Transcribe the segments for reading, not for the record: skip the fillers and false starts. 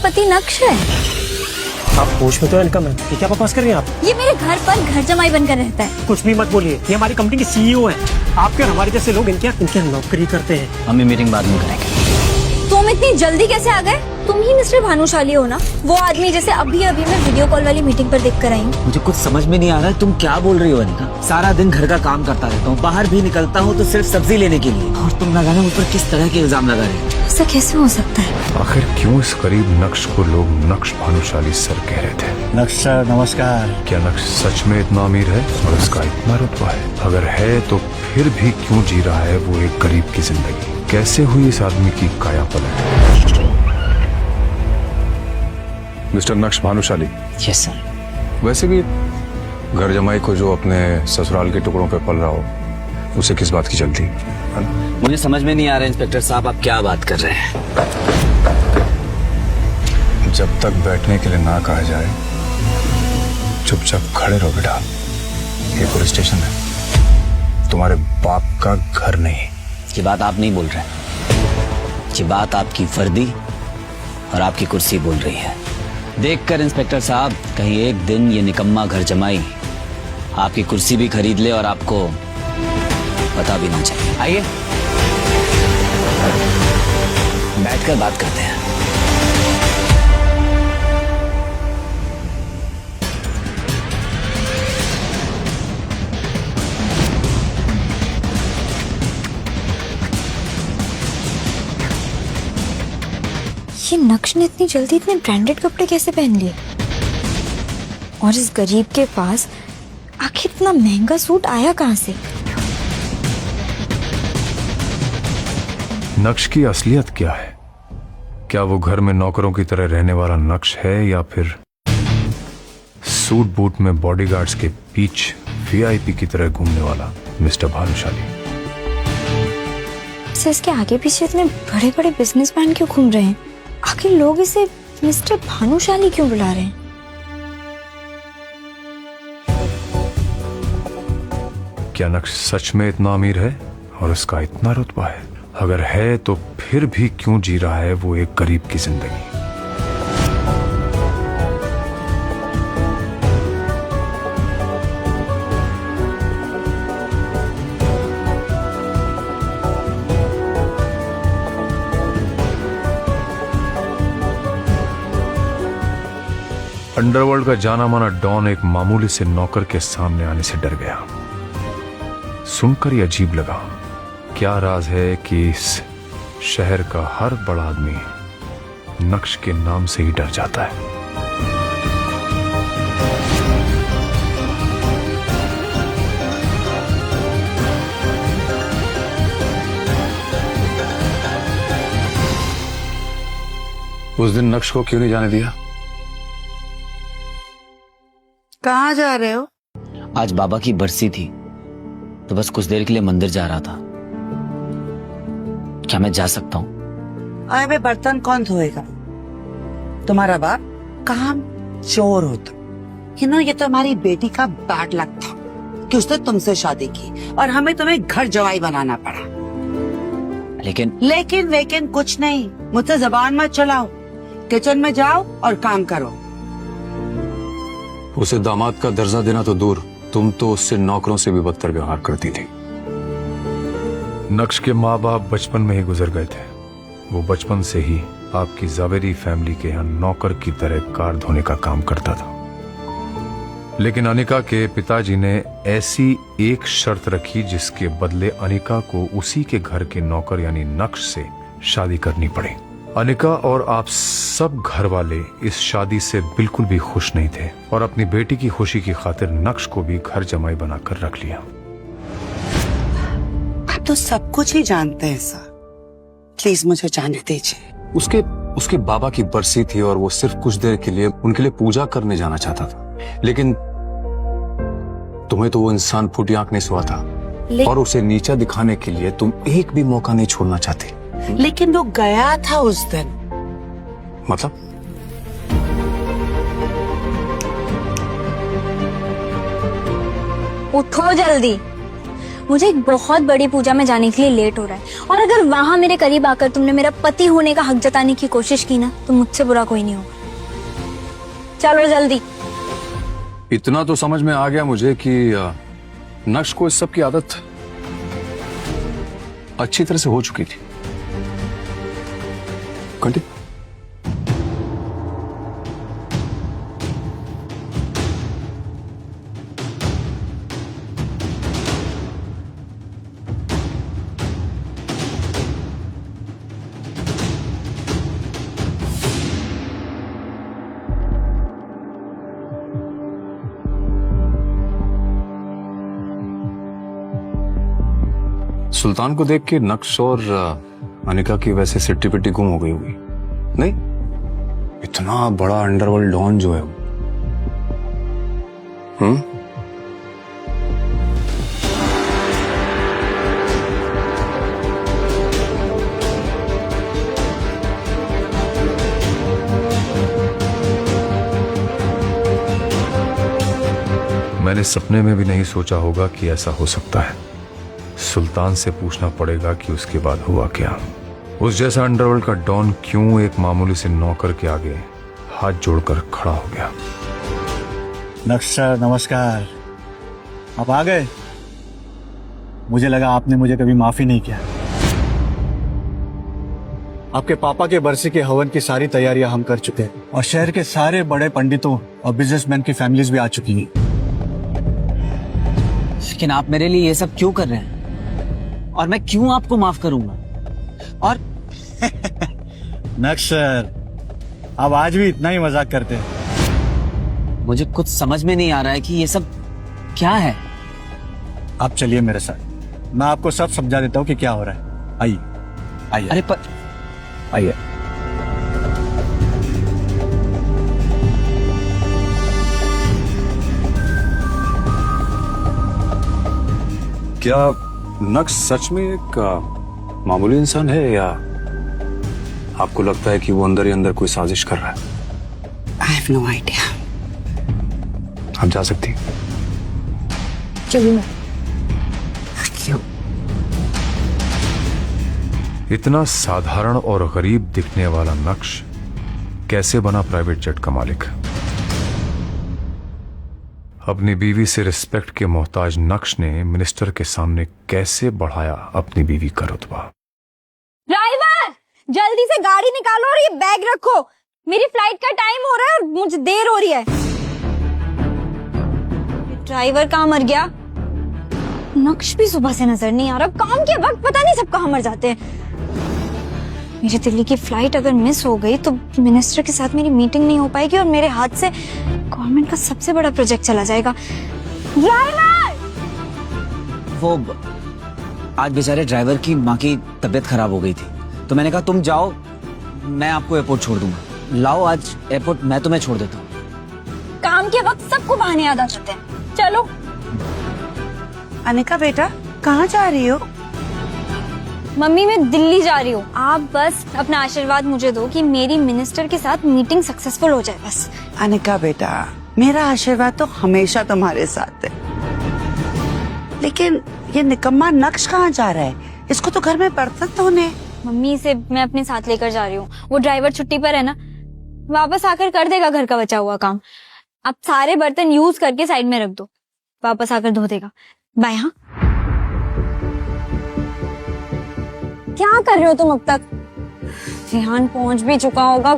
पति नक्श है। आप होश में तो इनकम है, ये क्या बकवास कर रही हैं आप? ये मेरे घर पर घर जमाई बनकर रहता है। कुछ भी मत बोलिए, ये हमारी कंपनी के सीईओ हैं। आपके और हमारे जैसे लोग इनके नौकरी करते हैं। हमें मीटिंग बाद में करेंगे। तुम इतनी जल्दी कैसे आ गए? तुम ही मिस्टर भानुशाली हो ना, वो आदमी जैसे अभी अभी मैं वीडियो कॉल वाली मीटिंग पर देख कर आई हूँ। मुझे कुछ समझ में नहीं आ रहा है, तुम क्या बोल रही हो अनिका? सारा दिन घर का काम करता रहता हूँ, बाहर भी निकलता हूँ तो सिर्फ सब्जी लेने के लिए, और तुम लगाने ऊपर किस तरह के इल्जाम लगा रहे हो? ऐसा कैसे हो सकता है? आखिर क्यों इस गरीब नक्श को लोग नक्श भानुशाली सर कह रहे थे? नक्श सर नमस्कार। क्या नक्श सच में इतना अमीर है और उसका इतना रुतबा है? अगर है तो फिर भी क्यों जी रहा है वो एक गरीब की जिंदगी? कैसे हुई इस आदमी की काया पलट? मिस्टर नक्श भानुशाली। Yes sir. वैसे भी घर जमाई को जो अपने ससुराल के टुकड़ों पे पल रहा हो, उसे किस बात की जल्दी? मुझे समझ में नहीं आ रहा इंस्पेक्टर साहब, आप क्या बात कर रहे हैं? जब तक बैठने के लिए ना कहा जाए चुपचाप खड़े रहो बेटा। ये पुलिस स्टेशन है, तुम्हारे बाप का घर नहीं। ये बात आप नहीं बोल रहे, ये बात आपकी वर्दी और आपकी कुर्सी बोल रही है। देखकर इंस्पेक्टर साहब, कहीं एक दिन ये निकम्मा घर जमाई आपकी कुर्सी भी खरीद ले और आपको पता भी ना चले। आइए बैठकर बात करते हैं। ये नक्श ने इतनी जल्दी इतने ब्रांडेड कपड़े कैसे पहन लिए? और इस गरीब के पास आखिर इतना महंगा सूट आया कहाँ से? नक्श की असलियत क्या है? क्या वो घर में नौकरों की तरह रहने वाला नक्श है, या फिर सूट बूट में बॉडीगार्ड्स के बीच वीआईपी की तरह घूमने वाला मिस्टर भानुशाली? इसके आगे पीछे इतने बड़े बड़े बिजनेसमैन क्यों घूम रहे हैं? आखिर लोग इसे मिस्टर भानुशाली क्यों बुला रहे हैं? क्या नक्श सच में इतना अमीर है और उसका इतना रुतबा है? अगर है तो फिर भी क्यों जी रहा है वो एक गरीब की जिंदगी? अंडरवर्ल्ड का जाना माना डॉन एक मामूली से नौकर के सामने आने से डर गया। सुनकर ही अजीब लगा। क्या राज है कि इस शहर का हर बड़ा आदमी नक्श के नाम से ही डर जाता है? उस दिन नक्श को क्यों नहीं जाने दिया? कहाँ जा रहे हो? आज बाबा की बरसी थी तो बस कुछ देर के लिए मंदिर जा रहा था। क्या मैं जा सकता हूँ? अरे बर्तन कौन धोएगा? तुम्हारा बाप काम चोर होता। ये तो हमारी बेटी का बैड लक था कि उसने तुमसे शादी की और हमें तुम्हें घर जवाई बनाना पड़ा। लेकिन लेकिन कुछ नहीं, मुझसे जबान मत चलाओ। किचन में जाओ और काम करो। उसे दामाद का दर्जा देना तो दूर, तुम तो उससे नौकरों से भी बदतर व्यवहार करती थी। नक्श के माँ बाप बचपन में ही गुजर गए थे। वो बचपन से ही आपकी जावेरी फैमिली के यहाँ नौकर की तरह कार धोने का काम करता था। लेकिन अनिका के पिताजी ने ऐसी एक शर्त रखी जिसके बदले अनिका को उसी के घर के नौकर यानी नक्श से शादी करनी पड़ी। अनिका और आप सब घर वाले इस शादी से बिल्कुल भी खुश नहीं थे और अपनी बेटी की खुशी की खातिर नक्श को भी घर जमाई बनाकर रख लिया। आप तो सब कुछ ही जानते हैं सर, प्लीज मुझे जाने दीजिए। उसके बाबा की बरसी थी और वो सिर्फ कुछ देर के लिए उनके लिए पूजा करने जाना चाहता था, लेकिन तुम्हें तो वो इंसान फूटी आंख नहीं सुहा था और उसे नीचा दिखाने के लिए तुम एक भी मौका नहीं छोड़ना चाहते। लेकिन वो गया था उस दिन। मतलब? उठो जल्दी, मुझे एक बहुत बड़ी पूजा में जाने के लिए लेट हो रहा है, और अगर वहां मेरे करीब आकर तुमने मेरा पति होने का हक जताने की कोशिश की ना, तो मुझसे बुरा कोई नहीं होगा। चलो जल्दी। इतना तो समझ में आ गया मुझे कि नक्श को इस सब की आदत अच्छी तरह से हो चुकी थी। कंटिन्यू। सुल्तान को देख के नक्श और अनिका की वैसे सिट्टी पिट्टी गुम हो गई होगी। नहीं, इतना बड़ा अंडरवर्ल्ड डॉन जो है वो। मैंने सपने में भी नहीं सोचा होगा कि ऐसा हो सकता है। सुल्तान से पूछना पड़ेगा कि उसके बाद हुआ क्या। उस जैसा अंडरवर्ल्ड का डॉन क्यों एक मामूली से नौकर के आगे हाथ जोड़कर खड़ा हो गया। नक्श सर नमस्कार, आप आ गए। मुझे लगा आपने मुझे कभी माफी नहीं किया। आपके पापा के बरसी के हवन की सारी तैयारियां हम कर चुके हैं, और शहर के सारे बड़े पंडितों और बिजनेसमैन की फैमिलीज भी आ चुकी हैं। लेकिन आप मेरे लिए ये सब क्यों कर रहे हैं, और मैं क्यों आपको माफ करूंगा? और नक्श सर, आप आज भी इतना ही मजाक करते हैं। मुझे कुछ समझ में नहीं आ रहा है कि ये सब क्या है। आप चलिए मेरे साथ, मैं आपको सब समझा देता हूँ कि क्या हो रहा है। आइए आइए। अरे पर आइए। क्या नक्श सच में एक मामूली इंसान है, या आपको लगता है कि वो अंदर ही अंदर कोई साजिश कर रहा है? I have no idea. आप जा सकती हैं। चलिए। क्यों? इतना साधारण और गरीब दिखने वाला नक्श कैसे बना प्राइवेट जेट का मालिक? अपनी बीवी से रिस्पेक्ट के मोहताज नक्श ने मिनिस्टर के सामने कैसे बढ़ाया अपनी बीवी का रुतबा? ड्राइवर, जल्दी से गाड़ी निकालो और ये बैग रखो। मेरी फ्लाइट का टाइम हो रहा है और मुझे देर हो रही है। ड्राइवर कहाँ मर गया? नक्श भी सुबह से नजर नहीं आ रहा। काम के वक्त पता नहीं सब कहाँ मर जाते हैं। मेरी दिल्ली की फ्लाइट अगर मिस हो गई तो मिनिस्टर के साथ मेरी मीटिंग नहीं हो पाएगी और मेरे हाथ से गवर्नमेंट का सबसे बड़ा प्रोजेक्ट चला जाएगा। ड्राइवर! वो आज बेचारे ड्राइवर की माँ की तबीयत खराब हो गई थी, तो मैंने कहा तुम जाओ, मैं आपको एयरपोर्ट छोड़ दूंगा। लाओ आज एयरपोर्ट मैं तुम्हें छोड़ देता हूँ। काम के वक्त सबको बहाने याद आ जाते हैं। चलो। अनिका बेटा, कहाँ जा रही हो? मम्मी मैं दिल्ली जा रही हूँ। आप बस अपना आशीर्वाद मुझे दो कि मेरी मिनिस्टर के साथ मीटिंग सक्सेसफुल हो जाए बस। अनिका बेटा, मेरा आशीर्वाद तो हमेशा तुम्हारे साथ है, लेकिन ये निकम्मा नक्श कहाँ जा रहा है? इसको तो घर में बर्तन धोने। मम्मी इसे मैं अपने साथ लेकर जा रही हूँ। वो ड्राइवर छुट्टी पर है ना, वापस आकर कर देगा घर का बचा हुआ काम। आप सारे बर्तन यूज करके साइड में रख दो, वापस आकर धो देगा। बाय। हाँ, क्या कर रहे हो तुम अब तक? विहान पहुंच भी चुका होगा,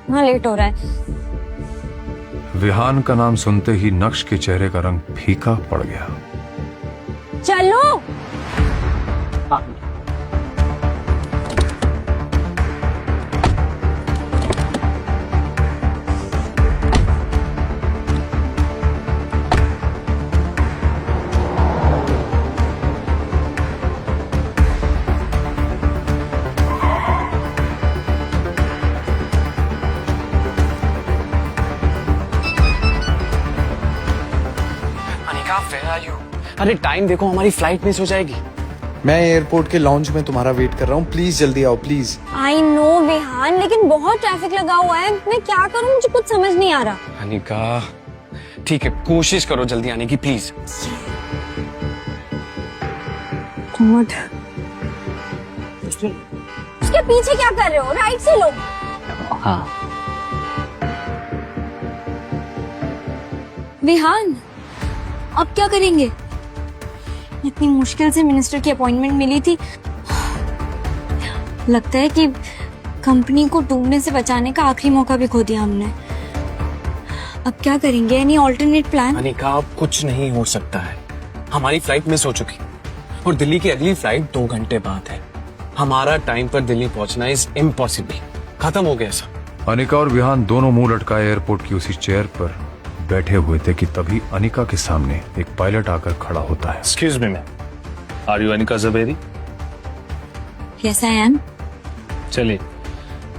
हाँ लेट हो रहा है। विहान का नाम सुनते ही नक्श के चेहरे का रंग फीका पड़ गया। चलो। अरे टाइम देखो, हमारी फ्लाइट मिस हो जाएगी। मैं एयरपोर्ट के लॉन्च में तुम्हारा वेट कर रहा हूँ, प्लीज जल्दी आओ प्लीज। आई नो विहान, लेकिन बहुत ट्रैफिक लगा हुआ है। मैं क्या करूं, मुझे कुछ समझ नहीं आ रहा। अनिका ठीक है, कोशिश करो जल्दी आने की प्लीज। गॉड, उसके पीछे क्या कर रहे हो? राइट से लो। हाँ, विहान, अब क्या करेंगे? इतनी मुश्किल से मिनिस्टर की अपॉइंटमेंट मिली थी। लगता है कि कंपनी को डूबने से बचाने का आखिरी मौका भी खो दिया हमने। अब क्या करेंगे? Any alternate plan? अनिका, अब कुछ नहीं हो सकता है। हमारी फ्लाइट मिस हो चुकी और दिल्ली की अगली फ्लाइट 2 घंटे बाद है। हमारा टाइम पर दिल्ली पहुंचना इज इम्पॉसिबल। खत्म हो गया सब। अनिका और विहान दोनों मुंह लटकाए एयरपोर्ट की उसी चेयर पर बैठे हुए थे कि तभी अनिका के सामने एक पायलट आकर खड़ा होता है। Excuse me ma'am, are you Anika Javeri? Yes I am. चलिए,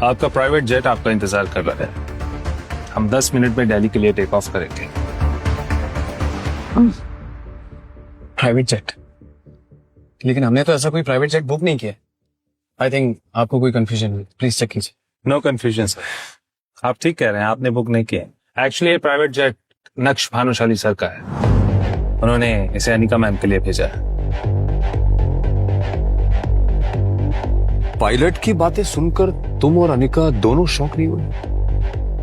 आपका प्राइवेट जेट आपका इंतजार कर रहा है। हम 10 मिनट में दिल्ली के लिए टेक ऑफ करेंगे। Private jet? लेकिन हमने तो ऐसा कोई प्राइवेट जेट बुक नहीं किया। आई थिंक आपको कोई कंफ्यूजन है, प्लीज चेक कीजिए। नो कंफ्यूजन सर, आप ठीक कह रहे हैं, आपने बुक नहीं किया। एक्चुअली ये प्राइवेट जेट नक्श भानुशाली सर का है। उन्होंने इसे अनिका मैम के लिए भेजा है। पायलट की बातें सुनकर तुम और अनिका दोनों शॉक नहीं हुए?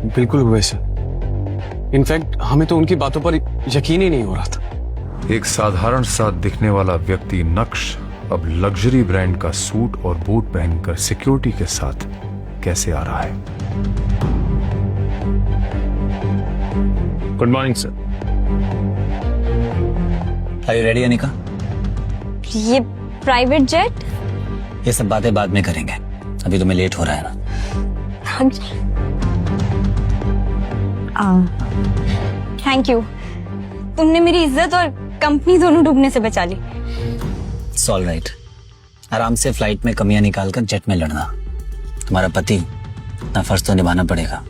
बिल्कुल हुए सर। इनफैक्ट हमें तो उनकी बातों पर यकीन ही नहीं हो रहा था। एक साधारण सा दिखने वाला व्यक्ति नक्श अब लग्जरी ब्रांड का सूट और बूट पहनकर सिक्योरिटी के साथ कैसे आ रहा है? Good morning sir. Are you ready Anika? ये प्राइवेट जेट? ये सब बातें बाद में करेंगे, अभी तुम्हें लेट हो रहा है ना। थैंक यू, तुमने मेरी इज्जत और कंपनी दोनों डूबने से बचा ली। It's all right. आराम से फ्लाइट में कमियां निकालकर जेट में लड़ना। तुम्हारा पति, अपना फर्ज तो निभाना पड़ेगा।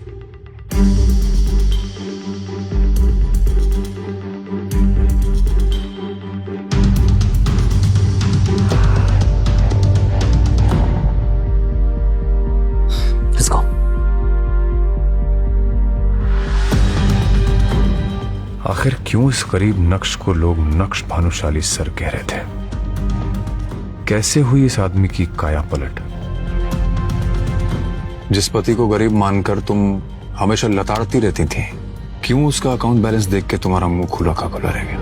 Let's go. आखिर क्यों इस गरीब नक्श को लोग नक्श भानुशाली सर कह रहे थे? कैसे हुई इस आदमी की काया पलट? जिस पति को गरीब मानकर तुम हमेशा लताड़ती रहती थी, क्यों उसका अकाउंट बैलेंस देख के तुम्हारा मुंह खुला का खुला रह गया?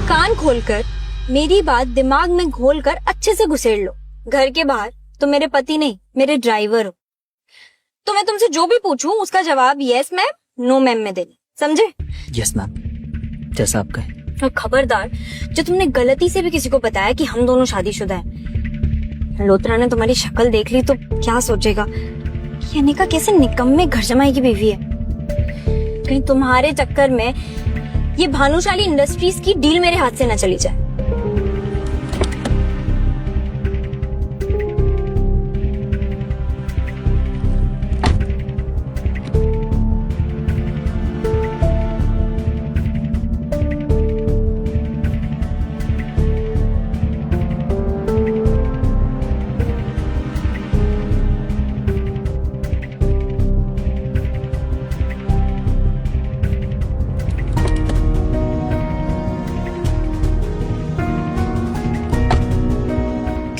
कान खोलकर मेरी बात दिमाग में घोलकर अच्छे से घुसेड़ लो। घर के बाहर तो मेरे पति नहीं, मेरे ड्राइवर हो। तो मैं तुमसे जो भी पूछूं उसका जवाब यस मैम, नो मैम में देना, समझे? यस मैम, जैसा आप कहें। और खबरदार, जो तुमने गलती से भी किसी को बताया कि हम दोनों शादीशुदा हैं, लोत्रा ने तुम्हारी शक्ल देख ली तो क्या सोचेगा? ये अनिका कैसे निकम्मे घर जमाई की बीवी है। कहीं तुम्हारे चक्कर में ये भानुशाली इंडस्ट्रीज की डील मेरे हाथ से न चली जाए।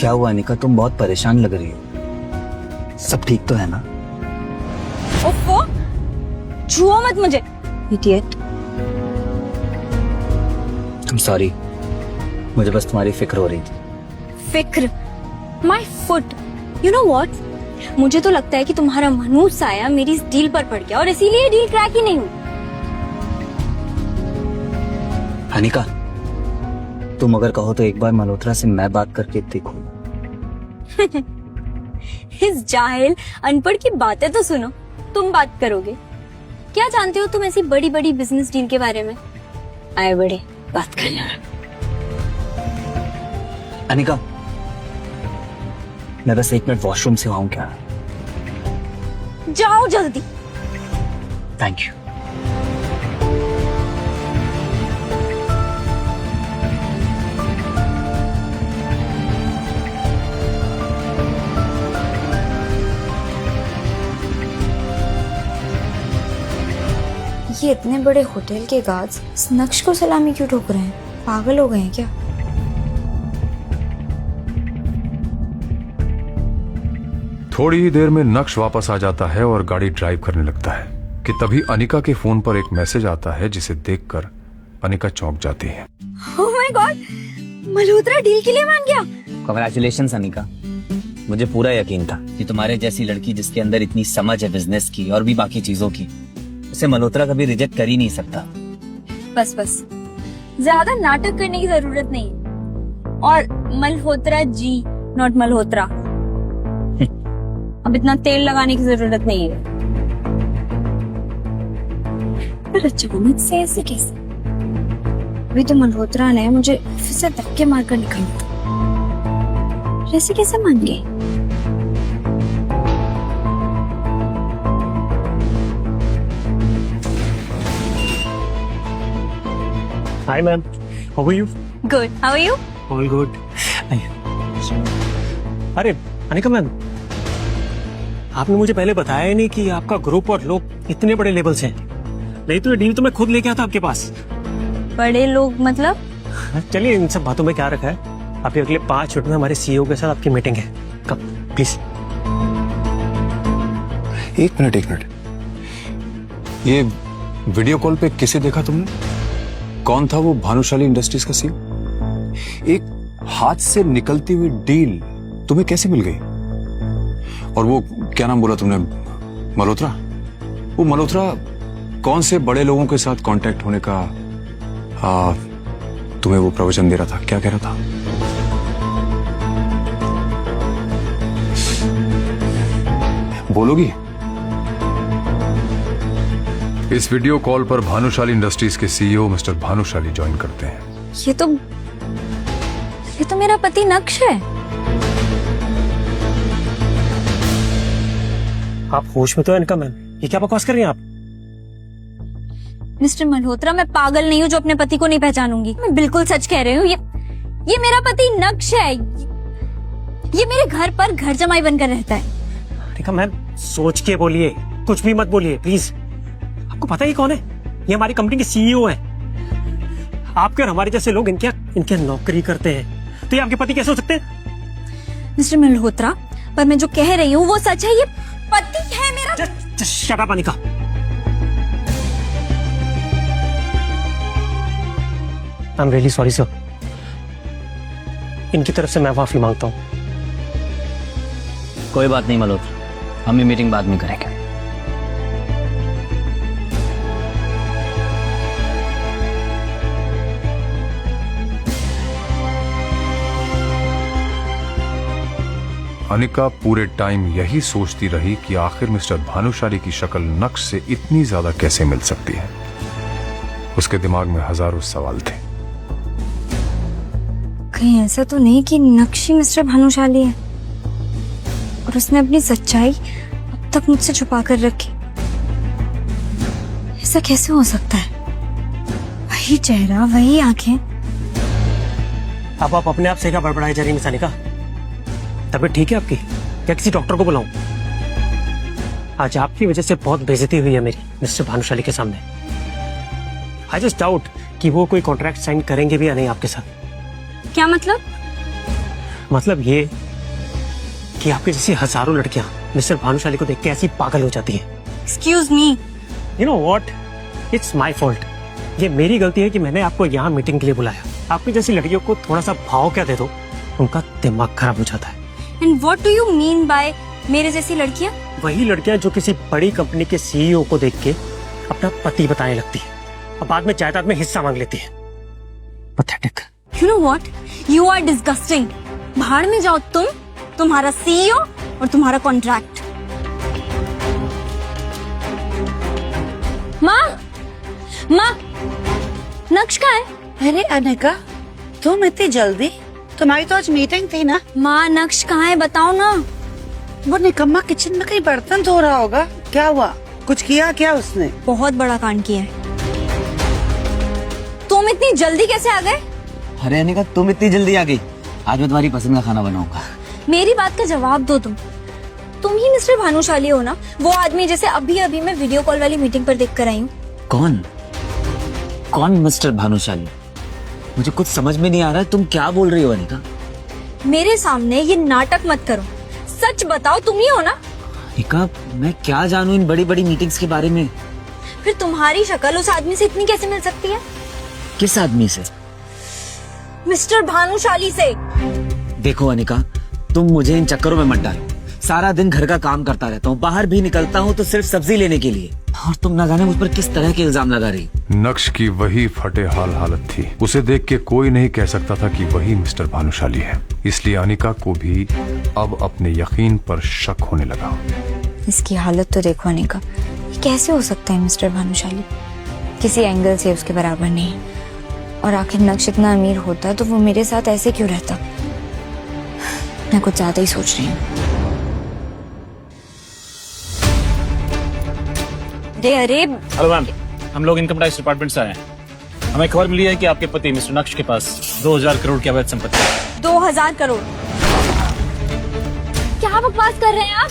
क्या हुआ अनिका, तुम बहुत परेशान लग रही हो। सब ठीक तो है ना? ओफो, छुओ मत मुझे, इडियट। I'm सॉरी, मुझे बस तुम्हारी फिक्र हो रही थी। फिक्र? My foot. You know what, मुझे तो लगता है कि तुम्हारा मनूस साया मेरी इस डील पर पड़ गया और इसीलिए डील क्रैक ही नहीं हुई। अनिका, तुम अगर कहो तो एक बार मल्होत्रा से मैं बात करके देखूं। इस जाहिल अनपढ़ की बातें तो सुनो, तुम बात करोगे? क्या जानते हो तुम ऐसी बड़ी बड़ी बिजनेस डील के बारे में? आए बड़े बात करना। अनिका, मैं बस 1 मिनट वॉशरूम से आऊं क्या? जाओ जल्दी। Thank you. ये इतने बड़े होटल के गार्ड्स इस नक्श को सलामी क्यों ठोक रहे हैं? पागल हो गए हैं क्या? थोड़ी ही देर में नक्श वापस आ जाता है और गाड़ी ड्राइव करने लगता है कि तभी अनिका के फोन पर एक मैसेज आता है जिसे देखकर अनिका चौंक जाती है। Oh my God, Malhotra deal के लिए मान गया। कांग्रेचुलेशंस अनिका, मुझे पूरा यकीन था कि तुम्हारे जैसी लड़की जिसके अंदर इतनी समझ है बिजनेस की और भी बाकी चीजों की, उसे मल्होत्रा कभी रिजेक्ट कर ही नहीं सकता। बस बस, ज्यादा नाटक करने की जरूरत नहीं। और मल्होत्रा जी, नॉट मल्होत्रा। अब इतना तेल लगाने की जरूरत नहीं है। पर अचानक से ऐसे कैसे? अभी तो मल्होत्रा ने मुझे फिर से धक्के मारकर निकाल दिया। ऐसे कैसे मान गए? Hi ma'am, how are you? Good, how are you? All good. अरे अनिका मैम, आपने मुझे पहले बताया ही नहीं कि आपका ग्रुप और लोग इतने बड़े लेवल से हैं। नहीं तो ये डील तो मैं खुद लेके आता आपके पास। बड़े लोग मतलब? चलिए इन सब बातों में क्या रखा है। अभी अगले 5 मिनट में हमारे सीईओ के साथ आपकी मीटिंग है। कब प्लीज। एक मिनट, ये वीडियो कॉल पे किसे देखा तुमने? कौन था वो भानुशाली इंडस्ट्रीज का सीईओ? एक हाथ से निकलती हुई डील तुम्हें कैसे मिल गई? और वो क्या नाम बोला तुमने, मल्होत्रा? वो मल्होत्रा कौन से बड़े लोगों के साथ कांटेक्ट होने का तुम्हें वो प्रवचन दे रहा था? क्या कह रहा था? बोलोगी? इस वीडियो कॉल पर भानुशाली इंडस्ट्रीज के सीईओ मिस्टर भानुशाली ज्वाइन करते हैं। ये तो मेरा पति नक्श है। आप होश में तो है इनका मैम, ये क्या बकवास कर रही हैं आप? मिस्टर मल्होत्रा, मैं पागल नहीं हूँ जो अपने पति को नहीं पहचानूंगी। मैं बिल्कुल सच कह रही हूँ। ये मेरा पति नक्श है। ये मेरे घर पर घर जमाई बनकर रहता है। ठीक है मैम, सोच के बोलिए, कुछ भी मत बोलिए प्लीज। आपको पता ही कौन है? ये हमारी कंपनी के सीईओ है। आपके और हमारे जैसे लोग इनके नौकरी करते हैं, तो ये आपके पति कैसे हो सकते हैं? मिस्टर मल्होत्रा, पर मैं जो कह रही हूँ वो सच है। ये पति है मेरा। Just shut up, Anika. I'm really sorry sir। इनकी तरफ से मैं माफी मांगता हूँ। कोई बात नहीं मल्होत्रा, हम ये मीटिंग बाद में करेंगे। अनिका पूरे टाइम यही सोचती रही कि आखिर मिस्टर भानुशाली की शक्ल नक्श से इतनी ज्यादा कैसे मिल सकती है। उसके दिमाग में हजारों सवाल थे। कहीं ऐसा तो नहीं कि नक्श ही मिस्टर भानुशाली है और उसने अपनी सच्चाई अब तक मुझसे छुपा कर रखी? ऐसा कैसे हो सकता है? वही चेहरा, वही आंखें। अब आप अपने आप से क्या बड़बड़ाई जा रही मिस अनिका? तबीयत ठीक है आपकी? क्या किसी डॉक्टर को बुलाऊं? आज आपकी वजह से बहुत बेइज्जती हुई है मेरी मिस्टर भानुशाली के सामने। आई जस्ट डाउट कि वो कोई कॉन्ट्रैक्ट साइन करेंगे भी या नहीं आपके साथ। क्या मतलब? मतलब ये कि आपकी जैसी हजारों लड़कियां मिस्टर भानुशाली को देख के ऐसी पागल हो जाती हैं। Excuse me. You know what, it's my fault. ये मेरी गलती है कि मैंने आपको यहाँ मीटिंग के लिए बुलाया। आपकी जैसी लड़कियों को थोड़ा सा भाव क्या दे दो, उनका दिमाग खराब हो जाता है। And what do you mean by मेरे जैसी लड़कियां? वही लड़कियां जो किसी बड़ी कंपनी के सीईओ को देख के अपना पति बताने लगती है और बाद में जायदाद में हिस्सा मांग लेती है। Pathetic. You know what, you are disgusting. भाड़ में जाओ तुम, तुम्हारा सीईओ और तुम्हारा कॉन्ट्रैक्ट। माँ, नक्श कहाँ है? अरे अनिका, तुम इतनी जल्दी? तुम्हारी तो आज मीटिंग थी ना। माँ, नक्श कहाँ है बताओ ना। वो निकम्मा किचन में कहीं बर्तन धो रहा होगा। क्या हुआ? कुछ किया क्या उसने? बहुत बड़ा कांड किया है। तुम इतनी जल्दी कैसे आ गए? अरे अनिका, तुम इतनी जल्दी आ गई? आज मैं तुम्हारी पसंद का खाना बनाऊंगा। मेरी बात का जवाब दो। तुम ही मिस्टर भानुशाली हो ना? वो आदमी जैसे अभी अभी मैं वीडियो कॉल वाली मीटिंग पर देख कर आई हूँ। कौन कौन मिस्टर भानुशाली? मुझे कुछ समझ में नहीं आ रहा है, तुम क्या बोल रही हो अनिका? मेरे सामने ये नाटक मत करो, सच बताओ तुम ही हो ना? अनिका, मैं क्या जानूं इन बड़ी बड़ी मीटिंग्स के बारे में? फिर तुम्हारी शक्ल उस आदमी से इतनी कैसे मिल सकती है? किस आदमी से? मिस्टर भानुशाली से। देखो अनिका, तुम मुझे इन चक्करों में मत डालो। सारा दिन घर का काम करता रहता हूँ, बाहर भी निकलता हूँ तो सिर्फ सब्जी लेने के लिए, और तुम ना जाने मुझ पर किस तरह के इल्जाम लगा रही। नक्श की वही फटे हाल हालत थी। उसे देख के कोई नहीं कह सकता था कि वही मिस्टर भानुशाली है। इसलिए अनिका को भी अब अपने यकीन पर शक होने लगा। इसकी हालत तो देखो अनिका, ये कैसे हो सकता है मिस्टर भानुशाली? किसी एंगल से उसके बराबर नहीं। और आखिर नक्श इतना अमीर होता तो वो मेरे साथ ऐसे क्यों रहता? मैं कुछ ज्यादा ही सोच रही हूँ। अरे हेलो मैम, हम लोग इनकम टैक्स डिपार्टमेंट से आए हैं। हमें खबर मिली है कि आपके पति मिस्टर नक्श के पास 2000 करोड़ की अवैध संपत्ति है। 2000 करोड़? क्या बकवास कर रहे हैं आप?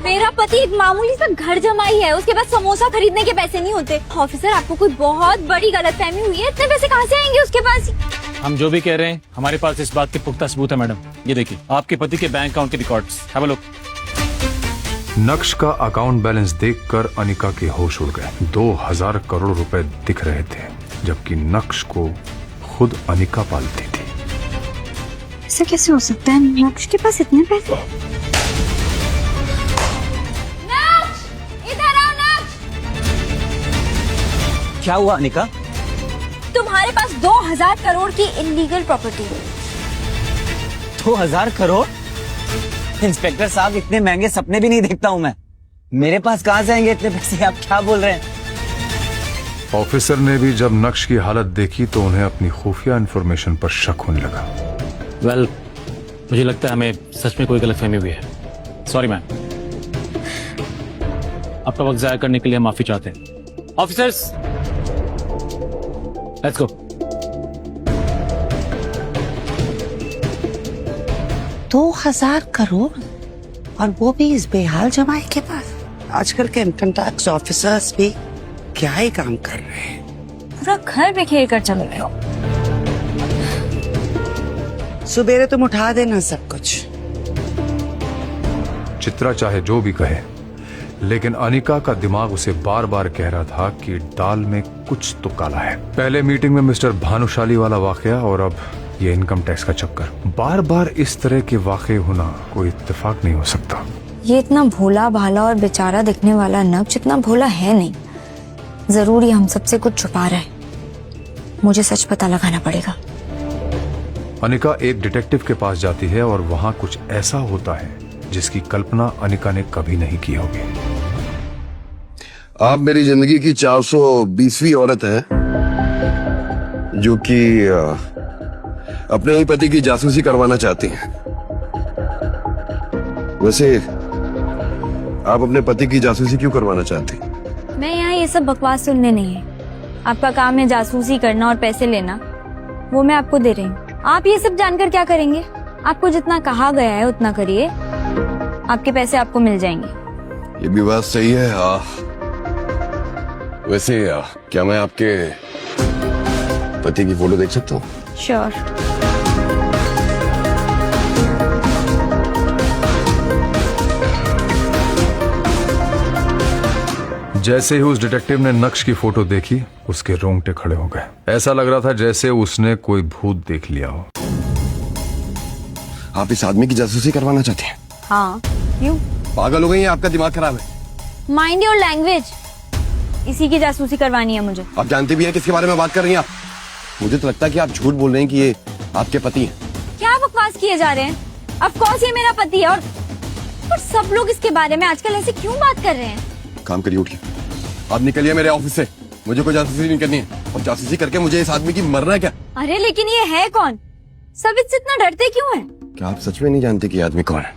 मेरा पति एक मामूली सा घर जमाई है, उसके पास समोसा खरीदने के पैसे नहीं होते। ऑफिसर, आपको कोई बहुत बड़ी गलतफहमी हुई है। इतने पैसे कहाँ से आएंगे उसके पास? हम जो भी कह रहे हैं, हमारे पास इस बात के पुख्ता सबूत है मैडम। ये देखिए, आपके पति के बैंक अकाउंट के रिकॉर्ड्स। Have a look. नक्श का अकाउंट बैलेंस देखकर अनिका के होश उड़ गए। 2000 करोड़ रुपए दिख रहे थे, जबकि नक्श को खुद अनिका पालती थी। ऐसा कैसे हो सकता है? नक्श के पास इतने पैसे? नक्श, इधर आओ नक्श। क्या हुआ अनिका? तुम्हारे पास 2000 करोड़ की इलीगल प्रॉपर्टी है। 2000 करोड़? इंस्पेक्टर साहब, इतने महंगे सपने भी नहीं देखता हूँ मैं। मेरे पास कहाँ से आएंगे इतने पैसे? आप क्या बोल रहे हैं? ऑफिसर ने भी जब नक्श की हालत देखी तो उन्हें अपनी खुफिया इंफॉर्मेशन पर शक होने लगा। वेल, मुझे लगता है हमें सच में कोई गलतफहमी हुई है। Sorry ma'am. आपका वक्त जाया करने के लिए हम माफी चाहते हैं। Officers, let's go. 2000 करोड़, और वो भी इस बेहाल जमाई के पास। आजकल के इनकम टैक्स ऑफिसर्स भी क्या ही काम कर रहे हैं। पूरा घर बिखेर कर चले गए हो। सुबेरे तुम उठा देना सब कुछ। चित्रा चाहे जो भी कहे, लेकिन अनिका का दिमाग उसे बार बार कह रहा था कि दाल में कुछ तो काला है। पहले मीटिंग में मिस्टर भानुशाली वाला वाकया, और अब ये इनकम टैक्स का चक्कर। बार बार इस तरह के वाकये होना कोई इत्तेफाक नहीं हो सकता। ये इतना भोला भाला और बेचारा दिखने वाला नक्श इतना भोला है नहीं। जरूर ये हम सबसे कुछ छुपा रहा है। मुझे सच पता लगाना पड़ेगा। अनिका एक डिटेक्टिव के पास जाती है और वहां कुछ ऐसा होता है जिसकी कल्पना अनिका ने कभी नहीं की होगी। आप मेरी जिंदगी की 420वीं औरत है जो कि अपने ही पति की जासूसी करवाना चाहती हैं। वैसे आप अपने पति की जासूसी क्यों करवाना चाहती? मैं यहाँ ये सब बकवास सुनने नहीं है। आपका काम है जासूसी करना और पैसे लेना, वो मैं आपको दे रही हूँ। आप ये सब जानकर क्या करेंगे? आपको जितना कहा गया है उतना करिए, आपके पैसे आपको मिल जाएंगे। ये भी बात सही है। वैसे क्या मैं आपके पति की फोटो देख सकता हूँ? श्योर। जैसे ही उस डिटेक्टिव ने नक्श की फोटो देखी, उसके रोंगटे खड़े हो गए। ऐसा लग रहा था जैसे उसने कोई भूत देख लिया हो। आप इस आदमी की जासूसी करवाना चाहते हैं? हाँ, क्यों? पागल हो गई हैं? आपका दिमाग खराब है। Mind your language. इसी की जासूसी करवानी है मुझे। आप जानते भी हैं किसके बारे में बात कर रही हैं आप? मुझे तो लगता है कि आप झूठ बोल रहे हैं कि ये आपके पति हैं। क्या बकवास किए जा रहे हैं? ऑफ कोर्स ये मेरा पति है, और सब लोग इसके बारे में आजकल ऐसे क्यों बात कर रहे हैं? काम करिए, उठिए। आप निकलिए मेरे ऑफिस से। मुझे कोई जासूसी नहीं करनी है, और जासूसी करके मुझे इस आदमी की मरना है क्या? अरे लेकिन ये है कौन? सब इससे इतना डरते क्यों हैं? क्या आप सच में नहीं जानते कि ये आदमी कौन है?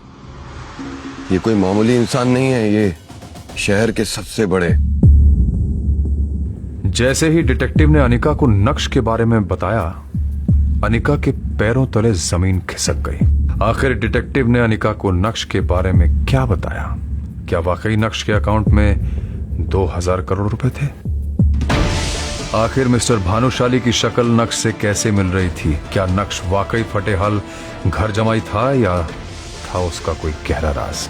ये कोई मामूली इंसान नहीं है, ये शहर के सबसे बड़े। जैसे ही डिटेक्टिव ने अनिका को नक्श के बारे में बताया, अनिका के पैरों तले जमीन खिसक गई। आखिर डिटेक्टिव ने अनिका को नक्श के बारे में क्या बताया? क्या वाकई नक्श के अकाउंट में 2000 करोड़ रुपए थे? आखिर मिस्टर भानुशाली की शक्ल नक्श से कैसे मिल रही थी? क्या नक्श वाकई फटेहाल घर जमाई था या था उसका कोई गहरा राज?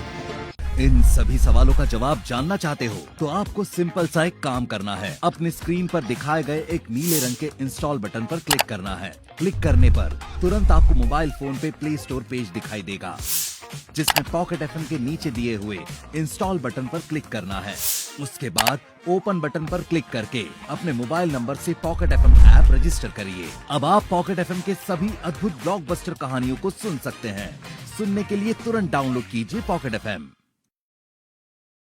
इन सभी सवालों का जवाब जानना चाहते हो तो आपको सिंपल सा एक काम करना है। अपनी स्क्रीन पर दिखाए गए एक नीले रंग के इंस्टॉल बटन पर क्लिक करना है। क्लिक करने पर तुरंत आपको मोबाइल फोन पे प्ले स्टोर पेज दिखाई देगा, जिसमें पॉकेट एफएम के नीचे दिए हुए इंस्टॉल बटन पर क्लिक करना है। उसके बाद ओपन बटन पर क्लिक करके अपने मोबाइल नंबर से पॉकेट एफएम ऐप रजिस्टर करिए। अब आप पॉकेट एफएम के सभी अद्भुत ब्लॉकबस्टर कहानियों को सुन सकते हैं। सुनने के लिए तुरंत डाउनलोड कीजिए पॉकेट एफएम।